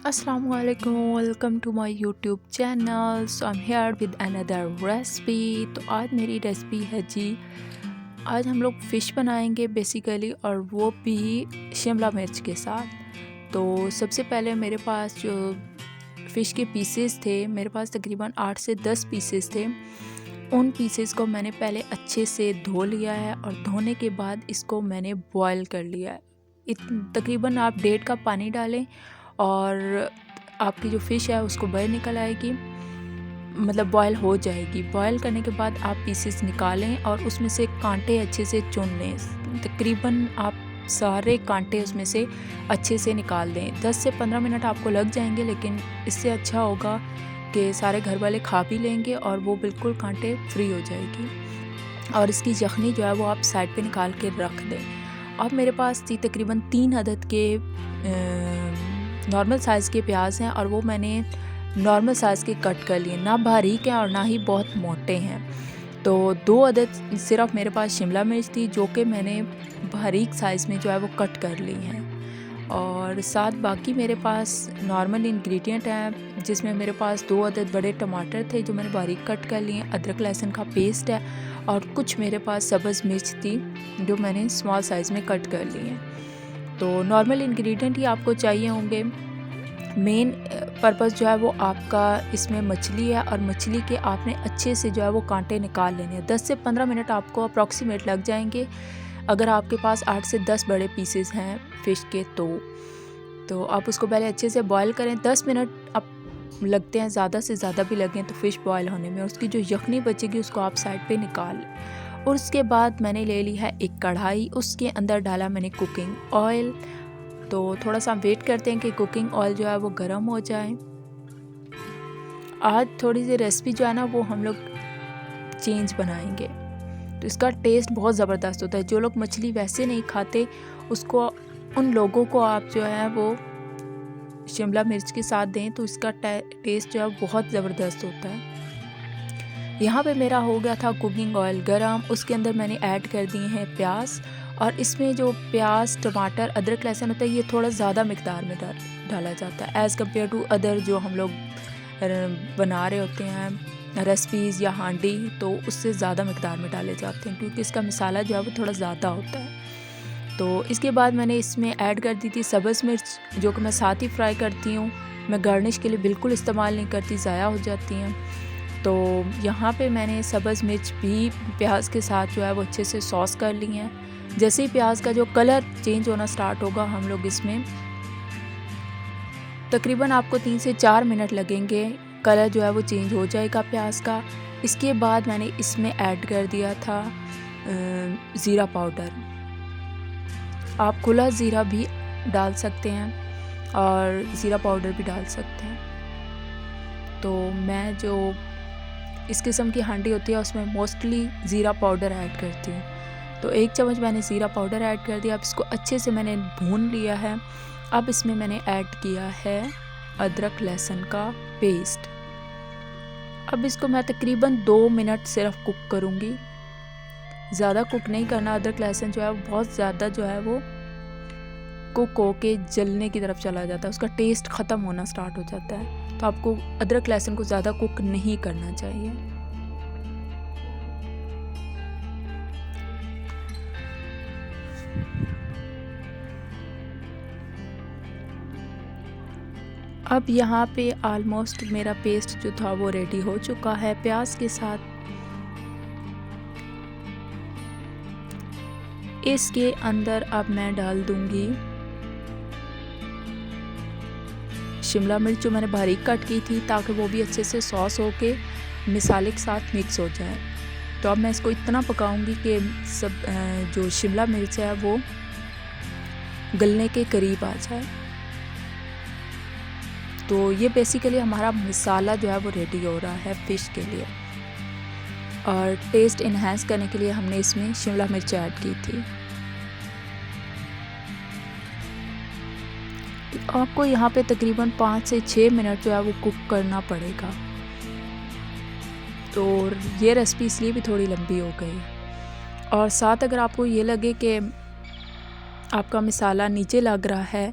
Assalamu alaikum, welcome to my YouTube channel. So I'm here with another recipe. तो आज मेरी recipe है जी, आज हम लोग फ़िश बनाएंगे बेसिकली, और वो भी शिमला मिर्च के साथ। तो सबसे पहले मेरे पास जो फ़िश के पीसेस थे, मेरे पास तकरीबन 8 से 10 पीसेस थे। उन पीसेस को मैंने पहले अच्छे से धो लिया है, और धोने के बाद इसको मैंने बॉयल कर लिया है। तकरीबन आप 1.5 कप पानी डालें और आपकी जो फ़िश है उसको बाहर निकल आएगी, मतलब बॉयल हो जाएगी। बॉयल करने के बाद आप पीसेस निकालें और उसमें से कांटे अच्छे से चुन लें। तकरीबन आप सारे कांटे उसमें से अच्छे से निकाल दें। 10 से 15 मिनट आपको लग जाएंगे, लेकिन इससे अच्छा होगा कि सारे घर वाले खा भी लेंगे और वो बिल्कुल कांटे फ्री हो जाएगी। और इसकी यखनी जो है वो आप साइड पे निकाल के रख दें। अब मेरे पास थी तकरीबन 3 अदद के नॉर्मल साइज़ के प्याज हैं, और वो मैंने नॉर्मल साइज़ के कट कर लिए, ना बारीक हैं और ना ही बहुत मोटे हैं। तो 2 अदद सिर्फ मेरे पास शिमला मिर्च थी, जो कि मैंने बारीक साइज़ में जो है वो कट कर ली हैं। और साथ बाकी मेरे पास नॉर्मल इंग्रेडिएंट हैं, जिसमें मेरे पास 2 अदद बड़े टमाटर थे जो मैंने बारीक कट कर लिए, अदरक लहसुन का पेस्ट है, और कुछ मेरे पास सब्ज़ मिर्च थी जो मैंने स्मॉल साइज़ में कट कर ली हैं। तो नॉर्मल इंग्रेडिएंट ही आपको चाहिए होंगे। मेन पर्पस जो है वो आपका इसमें मछली है, और मछली के आपने अच्छे से जो है वो कांटे निकाल लेने हैं। 10 से 15 मिनट आपको अप्रॉक्सीमेट लग जाएंगे, अगर आपके पास 8 से 10 बड़े पीसेस हैं फ़िश के। तो आप उसको पहले अच्छे से बॉयल करें। 10 मिनट आप लगते हैं, ज़्यादा से ज़्यादा भी लगें तो फ़िश बॉयल होने में। और उसकी जो यखनी बचेगी उसको आप साइड पे निकाल लें। और उसके बाद मैंने ले ली है एक कढ़ाई, उसके अंदर डाला मैंने कुकिंग ऑयल। तो थोड़ा सा वेट करते हैं कि कुकिंग ऑयल जो है वो गर्म हो जाए। आज थोड़ी सी रेसिपी जो है ना वो हम लोग चेंज बनाएंगे, तो इसका टेस्ट बहुत ज़बरदस्त होता है। जो लोग मछली वैसे नहीं खाते, उसको उन लोगों को आप जो है वो शिमला मिर्च के साथ दें तो इसका टेस्ट जो है बहुत ज़बरदस्त होता है। यहाँ पे मेरा हो गया था कुकिंग ऑयल गरम, उसके अंदर मैंने ऐड कर दिए हैं प्याज। और इसमें जो प्याज, टमाटर, अदरक, लहसुन होता है, ये थोड़ा ज़्यादा मिकदार में डाला जाता है एज़ कम्पेयर टू अदर जो हम लोग बना रहे होते हैं रेसिपीज़ या हांडी, तो उससे ज़्यादा मिकदार में डाले जाते हैं, क्योंकि इसका मसाला जो है वो थोड़ा ज़्यादा होता है। तो इसके बाद मैंने इसमें ऐड कर दी थी सब्ज़ मिर्च, जो कि मैं साथ ही फ्राई करती हूँ। मैं गार्निश के लिए बिल्कुल इस्तेमाल नहीं करती, ज़ाया हो जाती हैं। तो यहाँ पे मैंने सब्ज़ मिर्च भी प्याज के साथ जो है वो अच्छे से सॉस कर ली हैं। जैसे ही प्याज का जो कलर चेंज होना स्टार्ट होगा, हम लोग इसमें तकरीबन आपको 3 से 4 मिनट लगेंगे, कलर जो है वो चेंज हो जाएगा प्याज का। इसके बाद मैंने इसमें ऐड कर दिया था ज़ीरा पाउडर। आप खुला ज़ीरा भी डाल सकते हैं और ज़ीरा पाउडर भी डाल सकते हैं। तो मैं जो इस किस्म की हांडी होती है उसमें मोस्टली ज़ीरा पाउडर ऐड करती हूँ। तो 1 चम्मच मैंने ज़ीरा पाउडर ऐड कर दिया। अब इसको अच्छे से मैंने भून लिया है। अब इसमें मैंने ऐड किया है अदरक लहसुन का पेस्ट। अब इसको मैं तकरीबन 2 मिनट सिर्फ कुक करूँगी, ज़्यादा कुक नहीं करना। अदरक लहसुन जो है बहुत ज़्यादा जो है वो कुक होके जलने की तरफ चला जाता है, उसका टेस्ट ख़त्म होना स्टार्ट हो जाता है। तो आपको अदरक लहसुन को ज़्यादा कुक नहीं करना चाहिए। अब यहाँ पे आलमोस्ट मेरा पेस्ट जो था वो रेडी हो चुका है प्याज के साथ। इसके अंदर अब मैं डाल दूँगी शिमला मिर्च, जो मैंने बारीक कट की थी, ताकि वो भी अच्छे से सॉस होके मसाले के साथ मिक्स हो जाए। तो अब मैं इसको इतना पकाऊंगी कि सब जो शिमला मिर्च है वो गलने के करीब आ जाए। तो ये बेसिकली हमारा मसाला जो है वो रेडी हो रहा है फ़िश के लिए। और टेस्ट इन्हेंस करने के लिए हमने इसमें शिमला मिर्च ऐड की थी। आपको यहाँ पे तकरीबन 5 से 6 मिनट जो है वो कुक करना पड़ेगा। तो ये रेसिपी इसलिए भी थोड़ी लंबी हो गई। और साथ अगर आपको ये लगे कि आपका मसाला नीचे लग रहा है,